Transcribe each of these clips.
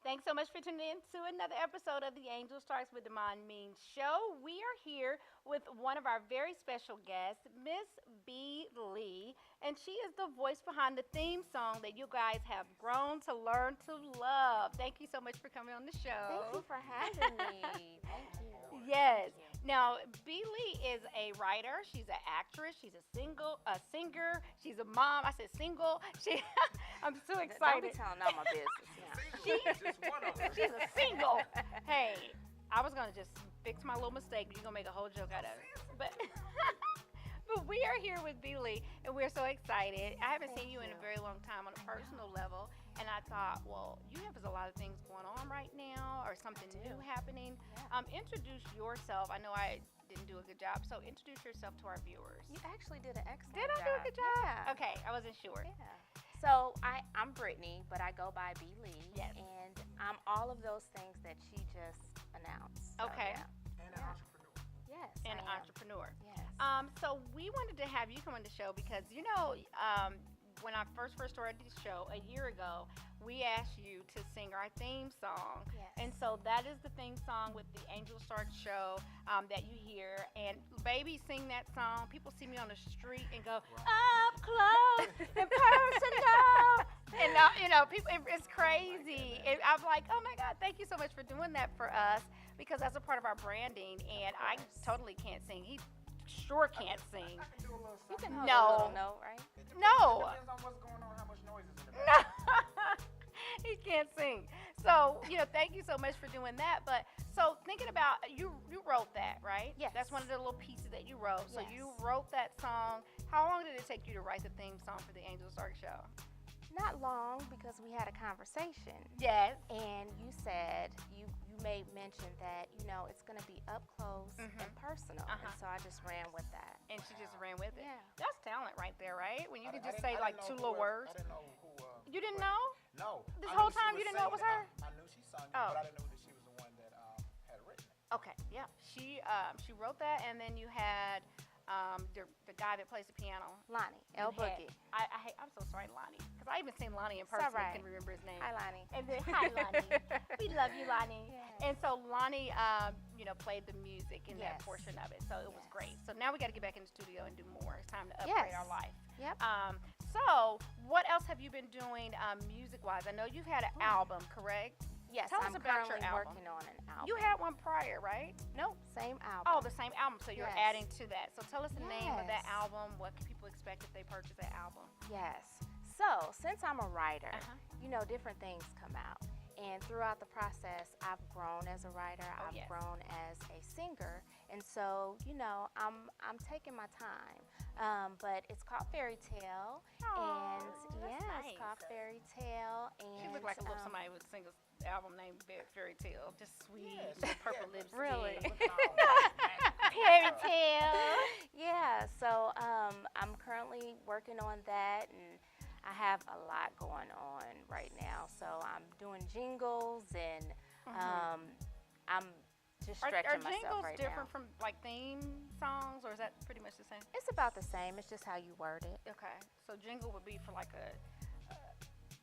Thanks so much for tuning in to another episode of the Angel Starks with Demond Mean Show. We are here with one of our very special guests, Miss B. Lee, and she is the voice behind the theme song that you guys have grown to learn to love. Thank you so much for coming on the Thank you show. for having me. Thank you. Yes. Thank you. Now, B. Lee is a writer. She's an actress. She's a singer. She's a mom. I said single. She. I'm so Don't be excited. telling all my business now. She, Just one of them. she's a single. Hey, I was gonna just fix my little mistake, but you're gonna make a whole joke out of it. But but we are here with B. Lee, and we're so excited. I haven't seen Thank you in a you. very long time on a personal level, and I thought, well, you have a lot of things going on right now, or something I do. new happening. Yeah. Introduce yourself. I know I didn't do a good job, so introduce yourself to our viewers. You actually did an excellent Did job. I do a good job? Yeah. Okay, I wasn't sure. Yeah. So I'm Brittany, but I go by B. Lee. Yes. And I'm all of those things that she just announced. So, Okay. yeah. And an Yeah. entrepreneur. Yes. An I am. entrepreneur. Yes. So we wanted to have you come on the show because when I first started the show a year ago, we asked you to sing our theme song, Yes. and so that is the theme song with the Angel Stark show that you hear. And baby, sing that song. People see me on the street and go up close and personal, and people, it's crazy. And I'm like, oh my God, thank you so much for doing that for us because that's a part of our branding. And I course. totally can't sing. He sure can't sing. I can do a little You something. can hold No. a little note, right? No. It depends on what's going on, how much noise is in the No, background. he can't sing. So, thank you so much for doing that. But so thinking about you wrote that, right? Yes. That's one of the little pieces that you wrote. So you Yes. wrote that song. How long did it take you to write the theme song for the Angel Stark show? Not long because we had a conversation. Yes. And you said you made mention that it's going to be up close Mhm. and personal, Uh-huh. and so I just ran with that. And she just ran with it. Yeah. That's talent right there, right? When you I can didn't- just I say didn't like know two who little was- words. I didn't know who. You didn't was- know? No. This I whole knew she time was you didn't know it was singing her? I knew she sung it, Oh. but I didn't know that she was the one that had written it. Okay, yeah. She wrote that, and then you had the guy that plays the piano. Lonnie, L You had- Boogie. I'm so sorry, Lonnie, because I even seen Lonnie in It's person. I alright. can remember his name. Hi, Lonnie. And then hi, Lonnie. We love you, Lonnie. Yes. And so Lonnie, played the music in that Yes. portion of it. So it was Yes. great. So now we got to get back in the studio and do more. It's time to upgrade Yes. our life. Yep. So what else have you been doing music-wise? I know you've had an album, correct? Yes, Tell us I'm about your currently album. working on an album. You had one prior, right? Nope, same album. Oh, the same album. So you're Yes. adding to that. So tell us the name of that Yes. album. What can people expect if they purchase that album? Yes. So, since I'm a writer, Uh-huh. different things come out. And throughout the process, I've grown as a writer. Oh, I've yes. grown as a singer, and so I'm taking my time. But it's called Fairy Tale, Aw, and that's yeah, nice. it's called Fairy Tale. And She looked like a little um, somebody would sing an album named Fairy Tale. Just sweet, Yes. with purple Yeah, lipstick. Really? Looking all Fairy Tale. Yeah, so I'm currently working on that, and I have a lot going on right now. So I'm doing jingles, and I'm just Are stretching myself jingles right different now. from like theme songs, or is that pretty much the same? It's about the same. It's just how you word it. Okay, so jingle would be for like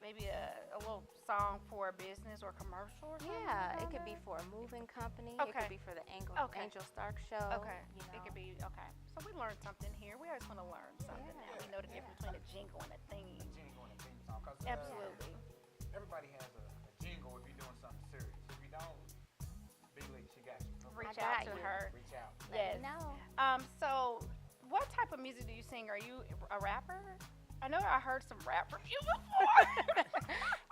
maybe a little song for a business or commercial or something. Yeah, it like could be that? for a moving company. It Okay. could be for the Okay. Angel Stark show. Okay, it could be okay. So we learned something here. We always want to learn something Yeah. now. We know the difference between a jingle and a theme. a jingle and a theme song. 'Cause, Absolutely. everybody has a jingle if you're doing something serious. If you don't, Lee, she got you. Reach I out got to you. her. Reach out. Yes. Let me know. So what type of music do you sing? Are you a rapper? I know I heard some rap from you before.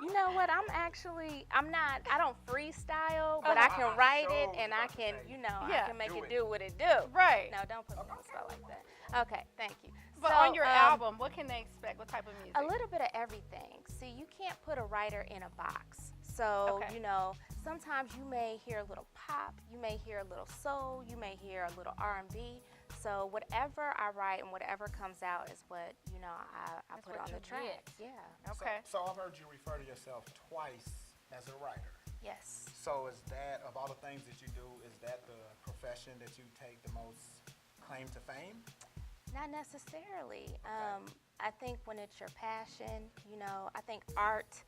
You know what? I don't freestyle, but I Uh-huh. can write it, Sure, and I about to can, say. Yeah. I can make Do it it. do what it do. Right. No, don't put me on the spot like that. Okay, thank you. But So, on your album, what can they expect? What type of music? a little bit of everything. See, you can't put a writer in a box. So, Okay. sometimes you may hear a little pop, you may hear a little soul, you may hear a little R&B. So whatever I write and whatever comes out is what, I That's put what on you the track. get. Yeah. Okay. So I've heard you refer to yourself twice as a writer. Yes. So is that, of all the things that you do, is that the profession that you take the most claim to fame? Not necessarily. I think when it's your passion, I think art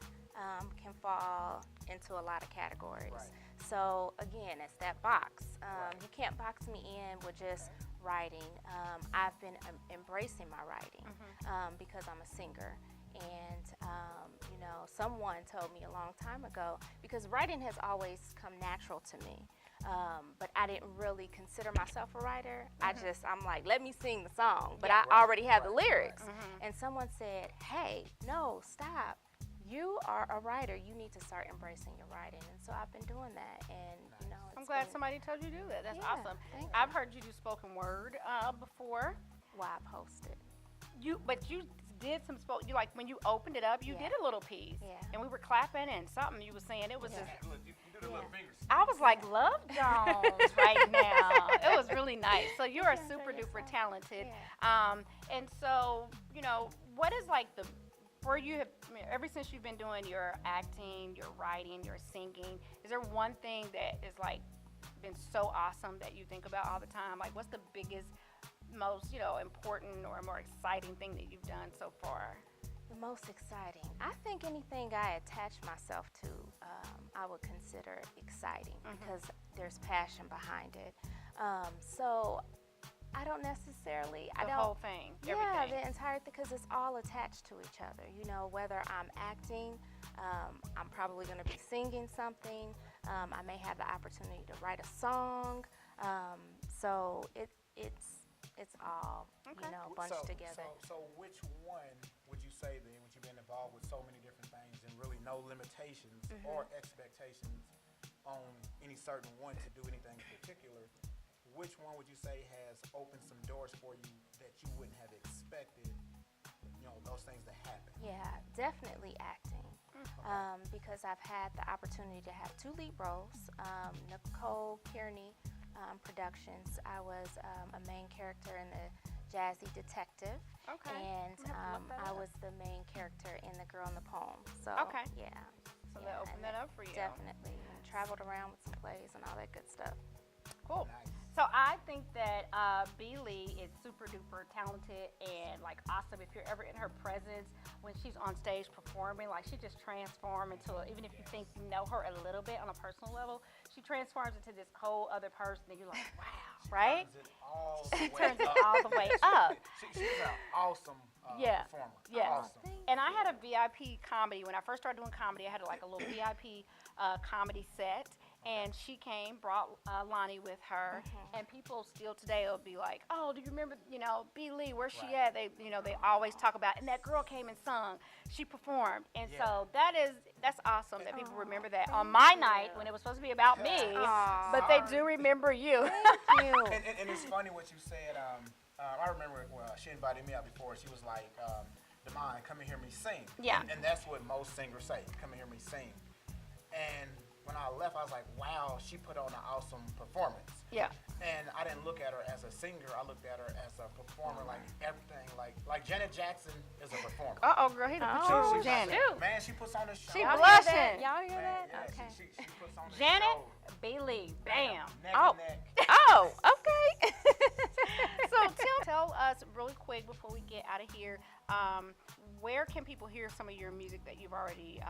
can fall into a lot of categories. Right. So again, it's that box. Right. You can't box me in with just writing. I've been embracing my writing because I'm a singer. And, you know, someone told me a long time ago, because writing has always come natural to me, but I didn't really consider myself a writer. I'm like, let me sing the song, but I already have the lyrics. And someone said, hey, no, stop. You are a writer. You need to start embracing your writing. And so I've been doing that. And, you know, I'm glad somebody told you to do that. That's Yeah, awesome. thank I've heard you do spoken word before. Why I posted. But you did some you like when you opened it up, you Yeah. did a little piece, Yeah. and we were clapping and something you were saying. It was Yeah. just, Look, you do the little fingers. I was like, Love Jones right now. It was really nice. So you're a Yeah, super enjoy duper yourself. talented. Yeah. And so, you know, what is like where you have, I mean, ever since you've been doing your acting, your writing, your singing, is there one thing that is like been so awesome that you think about all the time? Like, what's the biggest, most, you know, important or more exciting thing that you've done so far? The most exciting. I think anything I attach myself to, I would consider exciting because there's passion behind it. So I don't necessarily. The whole thing, Yeah, everything. the entire thing, because it's all attached to each other. You know, whether I'm acting, I'm probably going to be singing something. I may have the opportunity to write a song. So it's all, Okay. you know, bunched together. So which one would you say then, when you've been involved with so many different things and really no limitations or expectations on any certain one to do anything in particular, which one would you say has opened some doors for you that you wouldn't have expected, you know, those things to happen? Yeah, definitely acting. Because I've had the opportunity to have 2 lead roles. Nicole Kearney Productions, I was a main character in the Jazzy Detective. Okay. And I'm gonna have to look that I up. was the main character in The Girl in the Poem. So, Okay. yeah. So yeah, that opened and that up for you. Definitely. And traveled around with some plays and all that good stuff. Cool. Nice. So I think that B. Lee is super duper talented and like awesome. If you're ever in her presence when she's on stage performing, like she just transforms into even if you think you know her a little bit on a personal level, she transforms into this whole other person and you're like, wow, right? Turns it all She the way turns it up. all the way up. She's an awesome Yeah. performer. Yes. Awesome. And I had a VIP comedy. When I first started doing comedy, I had like a little VIP comedy set. And she came, brought Lonnie with her, and people still today will be like, "Oh, do you remember, you know, B. Lee? Where's she at?" They, you know, they always talk about, and that girl came and sung. She performed, and Yeah. so that's awesome that people remember that on my night when it was supposed to be about me, Aw. but they do remember you. Thank you. And it's funny what you said. I remember she invited me out before. She was like, "Demond, come and hear me sing." Yeah. And that's what most singers say. Come and hear me sing. And when I left, I was like, wow, she put on an awesome performance. Yeah. And I didn't look at her as a singer. I looked at her as a performer, like everything. Like Janet Jackson is a performer. Girl, he done put Oh, you on Janet. shoot. Man, she puts on a show. She Y'all blushing. hear that? Y'all hear Man, that? yeah, Okay. she puts on a Janet, show. B. Lee, bam. Neck Oh. and neck. Oh, okay. So tell us really quick before we get out of here, where can people hear some of your music that you've already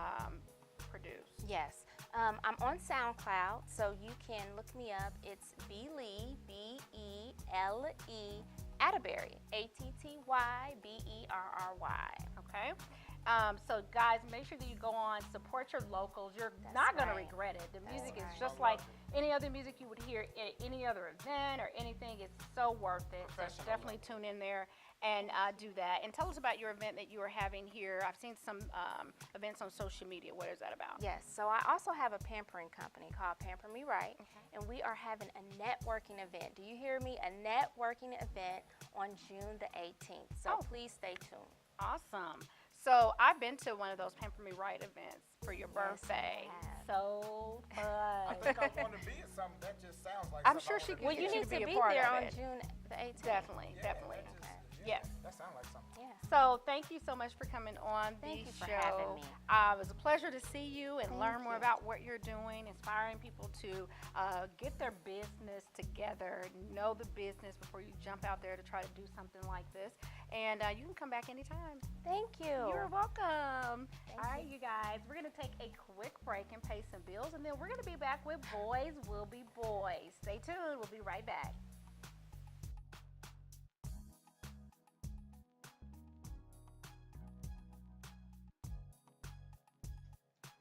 produced? Yes. I'm on SoundCloud, so you can look me up. It's B. Lee, B-E-L-E, Atterbury, A-T-T-Y-B-E-R-R-Y. Okay. So guys, make sure that you go on, support your locals. You're That's not going to right. regret it. The music right. is just like any other music you would hear at any other event or anything. It's so worth it. So Professional definitely tune in there and do that. And tell us about your event that you are having here. I've seen some events on social media. What is that about? Yes, so I also have a pampering company called Pamper Me Right, and we are having a networking event. Do you hear me? A networking event on June the 18th. So Oh. please stay tuned. Awesome. So I've been to one of those Pamper Me Right events for your Yes, you birthday. have. So I fun. think I want to be at something that just sounds like I'm something sure I she wanna could Well, be you at. you need to to be a be part there of on it. June the 18th. Definitely, Yeah, definitely. that just- Yes. That sounds like something. Yeah. So thank you so much for coming on Thank the you for show. having me. It was a pleasure to see you and Thank learn more you. about what you're doing, inspiring people to get their business together, know the business before you jump out there to try to do something like this. And you can come back anytime. Thank you. You're welcome. Thank All right, you guys, we're going to take a quick break and pay some bills, and then we're going to be back with Boys Will Be Boys. Stay tuned. We'll be right back.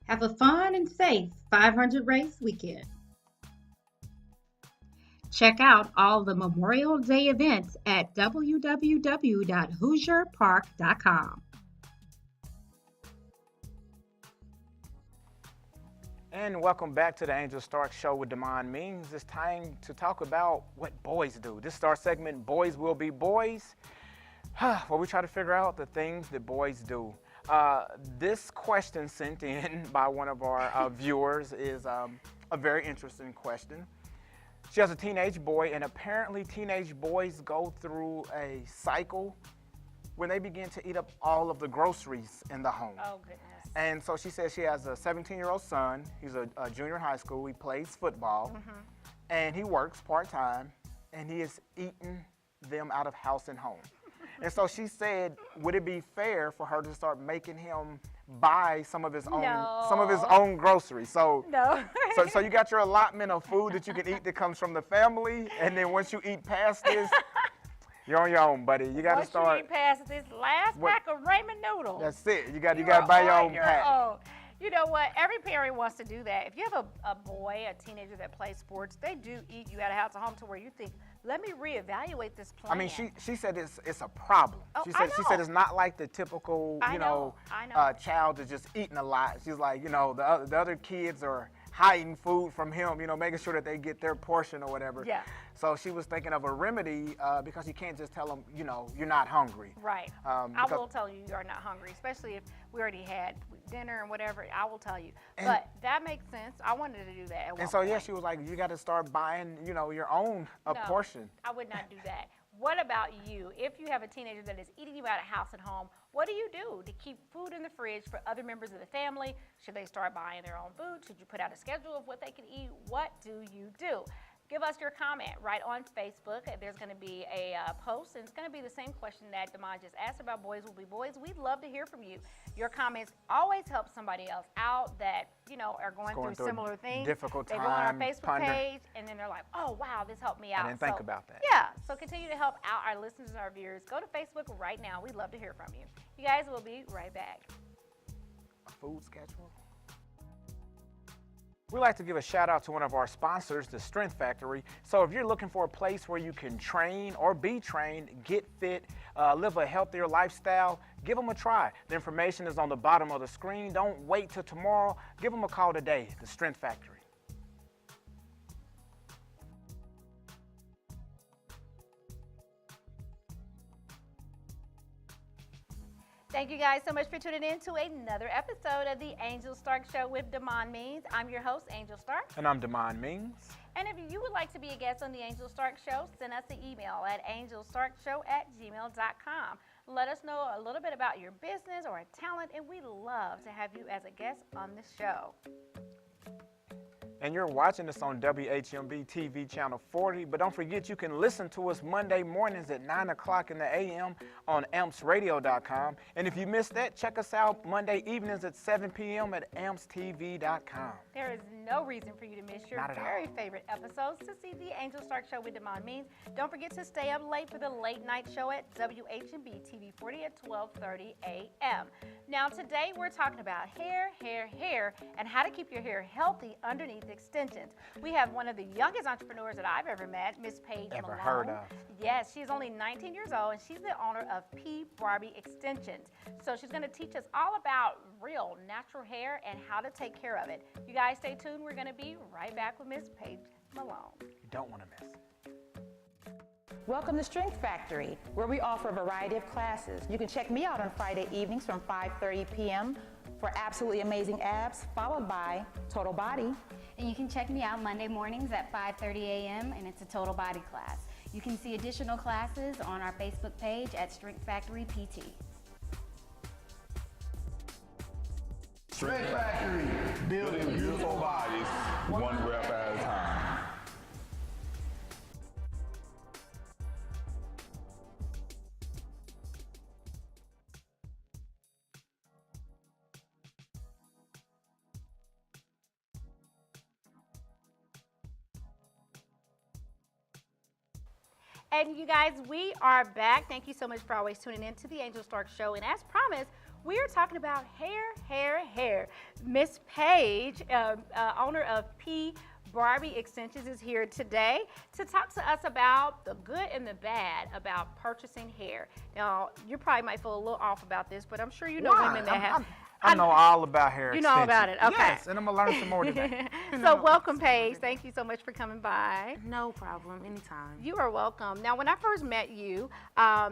Have a fun and safe 500 race weekend. Check out all the Memorial Day events at www.hoosierpark.com. And welcome back to the Angel Stark Show with Damon Means. It's time to talk about what boys do. This is our segment, Boys Will Be Boys, where we try to figure out the things that boys do. This question sent in by one of our viewers is a very interesting question. She has a teenage boy, and apparently teenage boys go through a cycle when they begin to eat up all of the groceries in the home. Oh, goodness. And so she says she has a 17-year-old son. He's a junior in high school. He plays football, and he works part-time, and he is eating them out of house and home. And so she said, would it be fair for her to start making him buy some of his own groceries? So, No. so you got your allotment of food that you can eat that comes from the family, and then once you eat past this, you're on your own, buddy. You got to Once start. you eat past this last pack of ramen noodles. That's it. You got to buy your own pack. You know what? Every parent wants to do that. If you have a boy, a teenager that plays sports, they do eat you out of house and home to where you think, let me reevaluate this plan. I mean, she said it's a problem. Oh, She I said know. it's not like the typical I know. child that's just eating a lot. She's like, the other kids are hiding food from him, making sure that they get their portion or whatever. Yeah. So she was thinking of a remedy because you can't just tell them, you're not hungry. Right. I will tell you are not hungry, especially if we already had dinner and whatever. I will tell you. But that makes sense. I wanted to do that at one And so, point. she was like, you got to start buying, your own portion. I would not do that. What about you? If you have a teenager that is eating you out of house and home, what do you do to keep food in the fridge for other members of the family? Should they start buying their own food? Should you put out a schedule of what they can eat? What do you do? Give us your comment right on Facebook. There's going to be a post, and it's going to be the same question that Damon just asked about Boys Will Be Boys. We'd love to hear from you. Your comments always help somebody else out that, are going through similar things. Difficult They time. go on our Facebook ponder. page, and then they're like, oh, wow, this helped me out. I didn't think about that. Yeah, so continue to help out our listeners and our viewers. Go to Facebook right now. We'd love to hear from you. You guys will be right back. A food schedule? We'd like to give a shout out to one of our sponsors, the Strength Factory. So if you're looking for a place where you can train or be trained, get fit, live a healthier lifestyle, give them a try. The information is on the bottom of the screen. Don't wait till tomorrow. Give them a call today, the Strength Factory. Thank you guys so much for tuning in to another episode of the Angel Stark Show with Damon Means. I'm your host, Angel Stark. And I'm Damon Means. And if you would like to be a guest on the Angel Stark Show, send us an email at angelstarkshow@gmail.com. Let us know a little bit about your business or a talent, and we'd love to have you as a guest on the show. And you're watching us on WHMB TV channel 40, but don't forget you can listen to us Monday mornings at 9 o'clock in the a.m. on ampsradio.com. And if you missed that, check us out Monday evenings at 7 p.m. at ampstv.com. There is no reason for you to miss your Not at all. very favorite episodes to see the Angel Stark Show with Damon Means. Don't forget to stay up late for the late night show at WHMB TV 40 at 12:30 a.m. Now today we're talking about hair, and how to keep your hair healthy underneath extensions. We have one of the youngest entrepreneurs that I've ever met, Miss Paige Ever Malone. heard of. Yes, she's only 19 years old, and she's the owner of P. Barbie Extensions. So she's going to teach us all about real natural hair and how to take care of it. You guys stay tuned. We're going to be right back with Miss Paige Malone. You don't want to miss. Welcome to Strength Factory, where we offer a variety of classes. You can check me out on Friday evenings from 5:30 p.m. for absolutely amazing abs, followed by total body. And you can check me out Monday mornings at 5:30 a.m. and it's a total body class. You can see additional classes on our Facebook page at Strength Factory PT. Stretch Factory, building beautiful bodies, one rep at a time. And you guys, we are back. Thank you so much for always tuning in to the Angel Stark Show. And as promised, we are talking about hair. Miss Paige, owner of P Barbie Extensions, is here today to talk to us about the good and the bad about purchasing hair. Now, you probably might feel a little off about this, but I'm sure you know women that have. I know all about hair You know all about it, okay. Yes, and I'm going to learn some more today. So welcome, Paige. Thank you so much for coming by. No problem, anytime. You are welcome. Now, when I first met you, I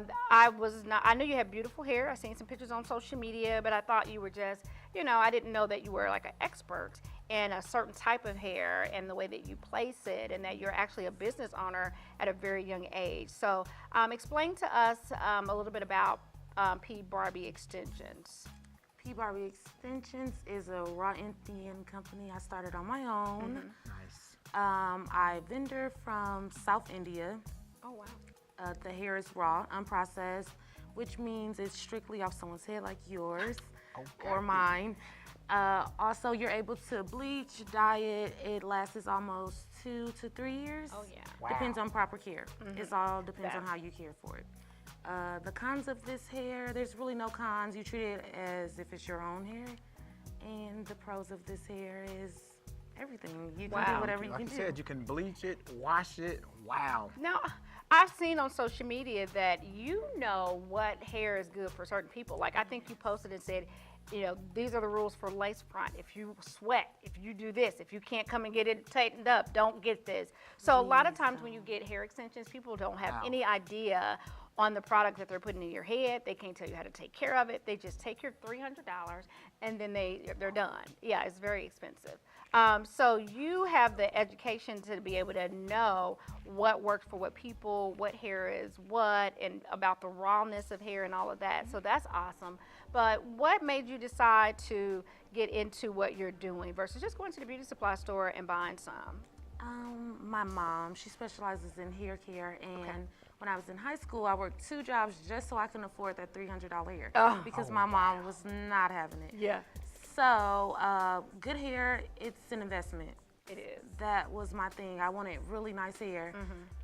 knew you had beautiful hair. I seen some pictures on social media, but I thought you were just, I didn't know that you were like an expert in a certain type of hair and the way that you place it, and that you're actually a business owner at a very young age. So explain to us a little bit about P Barbie Extensions. P Barbie Extensions is a raw Indian company I started on my own. Nice. I vendor from South India. Oh, wow. The hair is raw, unprocessed, which means it's strictly off someone's head like yours or mine. Also, you're able to bleach, dye it. It lasts almost 2 to 3 years. Oh, yeah. Wow. Depends on proper care. It all depends on how you care for it. The cons of this hair, there's really no cons. You treat it as if it's your own hair. And the pros of this hair is everything. You can do whatever you Like can you do. said, you can bleach it, wash it. Wow. Now, I've seen on social media that you know what hair is good for certain people. Like, I think you posted and said, these are the rules for lace front. If you sweat, if you do this, if you can't come and get it tightened up, don't get this. So a lot of times when you get hair extensions, people don't have any idea on the product that they're putting in your head. They can't tell you how to take care of it. They just take your $300 and then they're done. Yeah, it's very expensive. So you have the education to be able to know what works for what people, what hair is what, and about the rawness of hair and all of that. So that's awesome. But what made you decide to get into what you're doing versus just going to the beauty supply store and buying some? My mom, she specializes in hair care, and when I was in high school, I worked 2 jobs just so I can afford that $300 hair because my mom was not having it. Yeah. So, good hair, it's an investment. It is. That was my thing. I wanted really nice hair,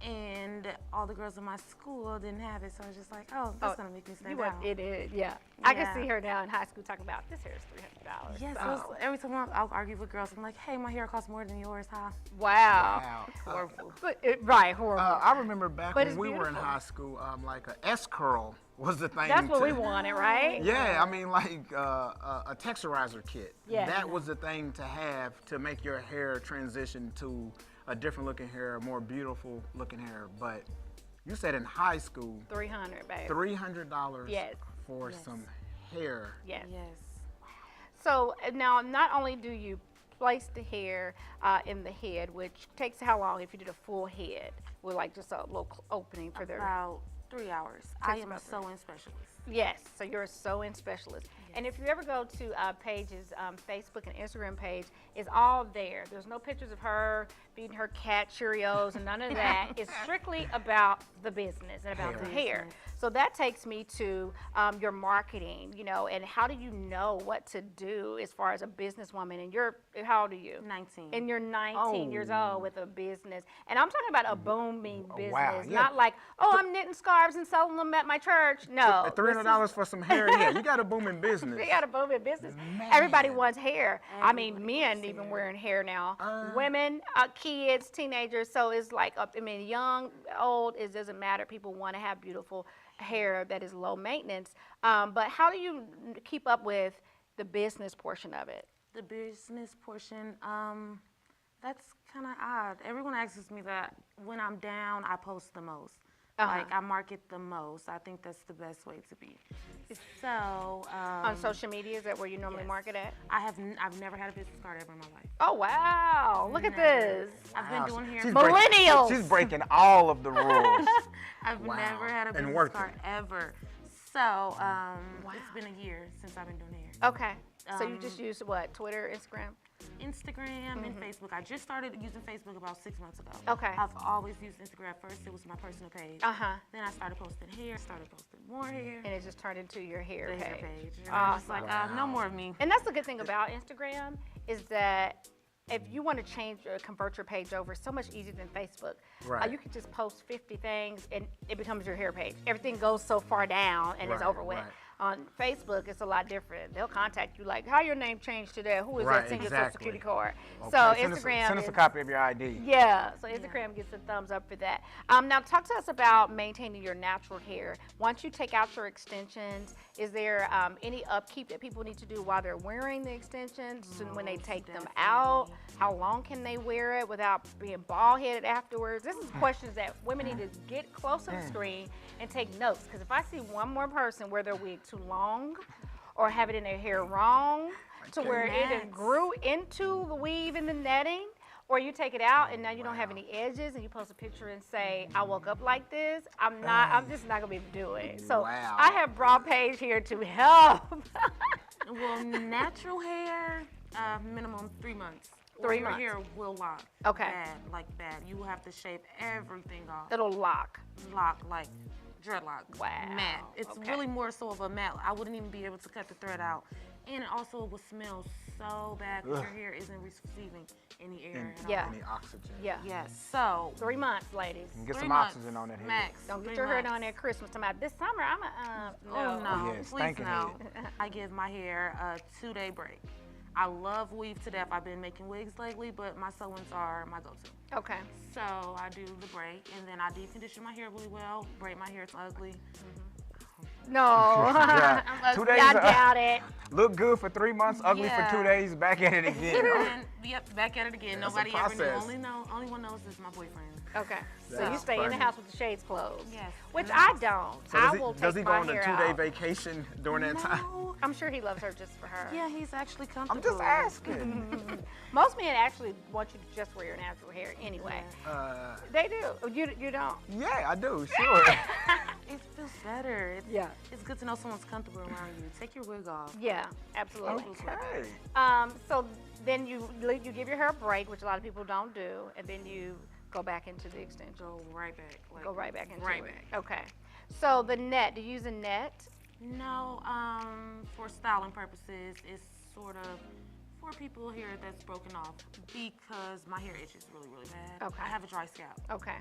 and all the girls in my school didn't have it, so I was just like, oh, that's gonna make me stand out. It is, yeah. I can see her now in high school talking about this hair is $300. Yes, every time I'll argue with girls, I'm like, hey, my hair costs more than yours, huh? Wow. Horrible. But right, horrible. I remember back But when it's we were in beautiful. high school, like a S-curl was the thing. That's what we wanted, right? Yeah, I mean, like a texturizer kit. Yeah. That was the thing to have to make your hair transition to a different looking hair, a more beautiful looking hair. But you said in high school, $300, babe. $300 Yes. for some hair. Yes. Yes. So now, not only do you place the hair in the head, which takes how long if you did a full head with like just a little opening for their. About 3 hours. I am a about 3. sew-in specialist. Yes, so you're a sew-in specialist. And if you ever go to Paige's Facebook and Instagram page, it's all there. There's no pictures of her feeding her cat Cheerios and none of that. It's strictly about the business and about the hair. So that takes me to your marketing, and how do you know what to do as far as a businesswoman? And how old are you? 19. And you're 19 years old with a business. And I'm talking about a booming business, wow, yeah. not like, oh, I'm knitting scarves and selling them at my church. No. $300 for some hair, yeah, you got a booming business. We got a booming business. Everybody wants hair. I mean, men even wearing hair now. Women, kids, teenagers. So it's like, young, old, it doesn't matter. People want to have beautiful hair that is low maintenance. But how do you keep up with the business portion of it? The business portion, that's kind of odd. Everyone asks me that when I'm down, I post the most. Like, I market the most. I think that's the best way to be. So, On social media, is that where you normally market at? I've never had a business card ever in my life. Oh, wow. Look at this. I've been doing hair. Millennials. She's breaking all of the rules. I've never had a And business working. card ever. So it's been a year since I've been doing hair. Okay. So you just use what? Twitter, Instagram? Instagram and Facebook. I just started using Facebook about 6 months ago. Okay. I've always used Instagram first. It was my personal page. Then I started posting hair, started posting more hair. And it just turned into your hair The hair page. page. And I'm just like, no more of me. And that's the good thing about Instagram is that if you want to change or convert your page over, it's so much easier than Facebook. Right. You can just post 50 things and it becomes your hair page. Everything goes so far down and it's Right, over with. right. On Facebook, it's a lot different. They'll contact you like, how your name changed today? Who is Right, that? Send your social exactly. security card. Okay, So send us Instagram send us is, a copy of your ID. yeah, so Instagram gets a thumbs up for that. Now talk to us about maintaining your natural hair. Once you take out your extensions, is there any upkeep that people need to do while they're wearing the extensions? And when they take them out, how long can they wear it without being bald headed afterwards? This is questions that women need to get close to the screen and take notes. Because if I see one more person wear their wig too long or have it in their hair wrong to where it grew into the weave and the netting, or you take it out and now you don't have any edges and you post a picture and say, I woke up like this, I'm just not gonna be able to do it. So I have Broad Page here to help. Well, natural hair, minimum 3 months. 3 months. Your hair will lock. Okay. Bad, like bad. You will have to shave everything off. It'll lock. Lock like dreadlock. Wow. Matte. It's Okay. really more so of a matte. I wouldn't even be able to cut the thread out. And it also will smell so bad because your hair isn't receiving any air at all. Yeah. Any oxygen. Yeah. Yes. So 3 months, ladies. And get 3 some months oxygen on that hair. max. Don't get 3 your hair months. done at Christmas time. This summer, I'm a Oh no, yes, please thank you. no. I give my hair a 2-day break. I love weave to death. I've been making wigs lately, but my sew-ins are my go-to. Okay. So I do the break, and then I deep condition my hair really well, braid my hair, it's ugly. No. Yeah. 2 days. I doubt it. Look good for 3 months, ugly Yeah. for 2 days, back at it again. And yep, back at it again. That's a Nobody ever knew. process. Only one knows is my boyfriend. Okay. So That's you stay in the funny. house with the shades closed. Yes. Which And I don't. So I does he, will does take he go my on a hair 2-day out. vacation during that time? No. I'm sure he loves her just for her. Yeah, he's actually comfortable. I'm just asking. Most men actually want you to just wear your natural hair anyway. They do. You don't. Yeah, I do, sure. It feels better. Yeah. It's good to know someone's comfortable around you. Take your wig off. Yeah, absolutely. Okay. So then you give your hair a break, which a lot of people don't do, and then you go back into the extension. Go right back. Like, Go right back into right it. back. Okay. So the net, do you use a net? No, for styling purposes, it's sort of for people here that's broken off because my hair itches really, really bad. Okay. I have a dry scalp. Okay.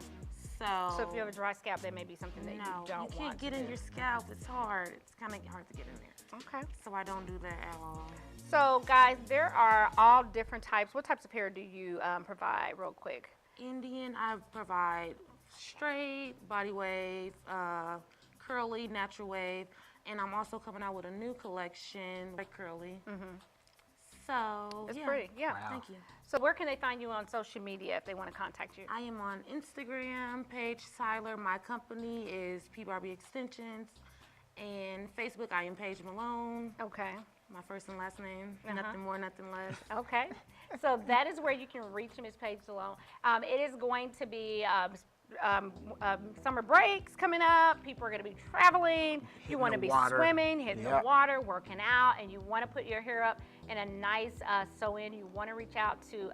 So So if you have a dry scalp, that may be something that you don't you want can't get to in do. your scalp. It's hard. It's kind of hard to get in there. Okay. So I don't do that at all. So guys, there are all different types. What types of hair do you provide, real quick? Indian, I provide straight, body wave, curly, natural wave, and I'm also coming out with a new collection, like curly. So It's yeah. pretty, yeah. Thank you. So where can they find you on social media if they want to contact you? I am on Instagram, Paige Tyler. My company is P Barbie Extensions. And Facebook, I am Paige Malone. Okay. My first and last name, nothing more, nothing less. Okay. So that is where you can reach Ms. Paige Malone. It is going to be summer breaks coming up. People are going to be traveling. You want to the be water. swimming, hitting the Yep. water, working out, and you want to put your hair up in a nice sew-in. You want to reach out to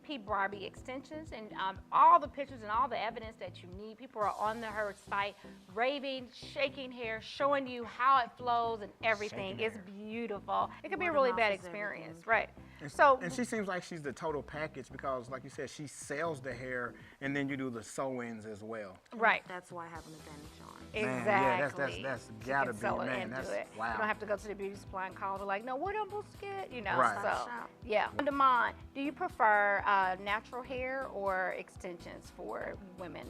P Barbie Extensions, and all the pictures and all the evidence that you need. People are on her site, raving, shaking hair, showing you how it flows and everything. It's beautiful. It could be a Word of really mouth bad is experience, everything. right? And, So and she seems like she's the total package because, like you said, she sells the hair and then you do the sew-ins as well. right. That's why I have an advantage on. Man, yeah, Exactly. that's You gotta can be, sell it man, into that's- it. wow. You don't have to go to the beauty supply and call. They're like, no, what am I supposed to get? You know, Right. so Shop. yeah. Demond, do you prefer natural hair or extensions for women?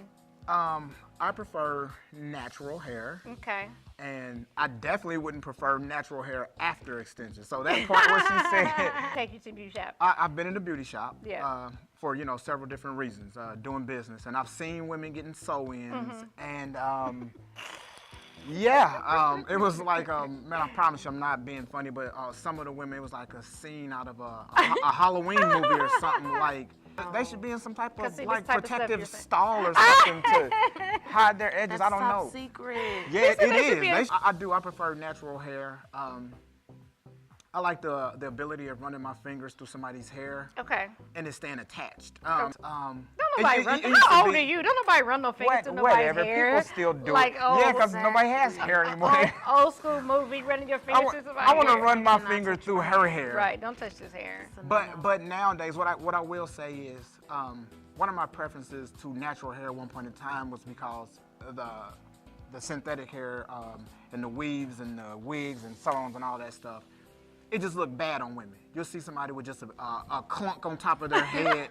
I prefer natural hair, Okay. and I definitely wouldn't prefer natural hair after extensions. So that part where she said, Take you to the beauty shop. I've been in the beauty shop Yeah. for several different reasons, doing business, and I've seen women getting sew-ins, and it was like man, I promise you, I'm not being funny, but some of the women, it was like a scene out of a Halloween movie or something. Like They should be in some type 'Cause of see, this like type of stuff protective you're saying. stall or something to hide their edges. That's I don't top know. secret. Yeah, They should it be is. in- I do. I prefer natural hair. I like the ability of running my fingers through somebody's hair Okay. and it staying attached. Don't nobody run. How old are you? Don't nobody run no fingers through nobody's Whatever. hair. People still do Like, it. oh, Yeah, because nobody has hair anymore. Old school movie, running your fingers through somebody's I want to hair. run my finger through her hair. Right, don't touch his hair. But nowadays, what I will say is, one of my preferences to natural hair at one point in time was because of the synthetic hair and the weaves and the wigs and salons and all that stuff. It just looked bad on women. You'll see somebody with just a clunk on top of their head,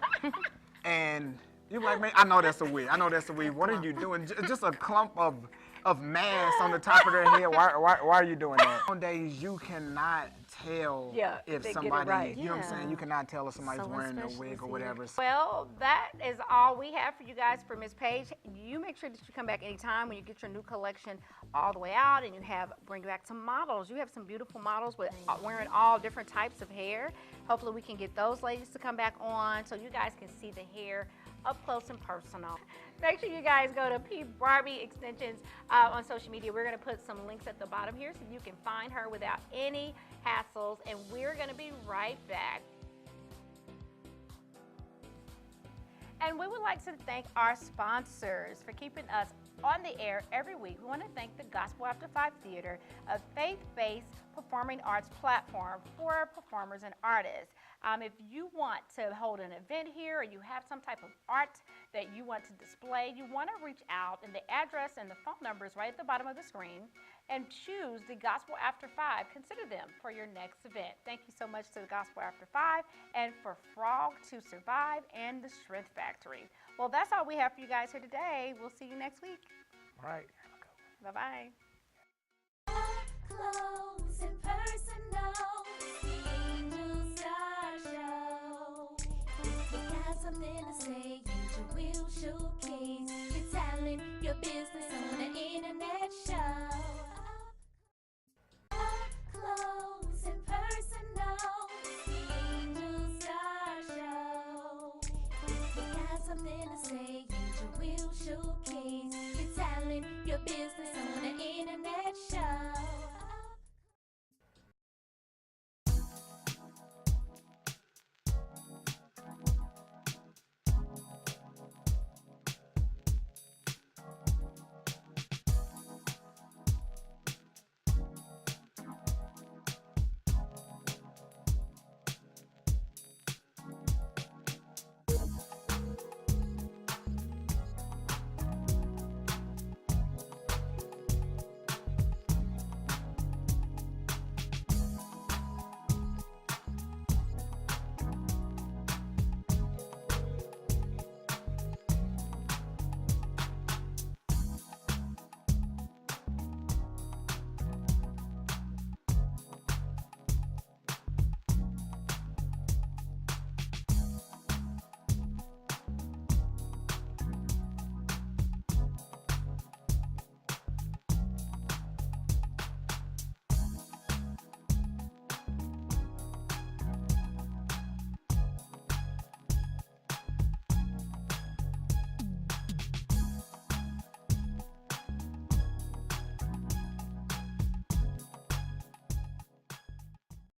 and you're like, man, I know that's a wig. I know that's a wig. What are you doing? Just a clump of mass on the top of their head. Why are you doing that? Nowadays, you cannot tell Yeah, if they get it somebody, right. you know what I'm saying? Yeah. You cannot tell if somebody's So wearing a especially wig or here. whatever. Well, that is all we have for you guys for Miss Paige. You make sure that you come back anytime when you get your new collection all the way out, and you bring back some models. You have some beautiful models with wearing all different types of hair. Hopefully, we can get those ladies to come back on so you guys can see the hair up close and personal. Make sure you guys go to P Barbie Extensions on social media. We're going to put some links at the bottom here so you can find her without any hassles, and we're going to be right back. And we would like to thank our sponsors for keeping us on the air every week. We want to thank the Gospel After 5 Theater, a faith-based performing arts platform for performers and artists. If you want to hold an event here, or you have some type of art that you want to display, you want to reach out, and the address and the phone number is right at the bottom of the screen, and choose the Gospel After 5. Consider them for your next event. Thank you so much to the Gospel After 5 and for Frog to Survive and the Strength Factory. Well, that's all we have for you guys here today. We'll see you next week. All right. Bye-bye. Close and personal, the Angel Star Show. You got something to say, Angel will showcase your talent, your ability.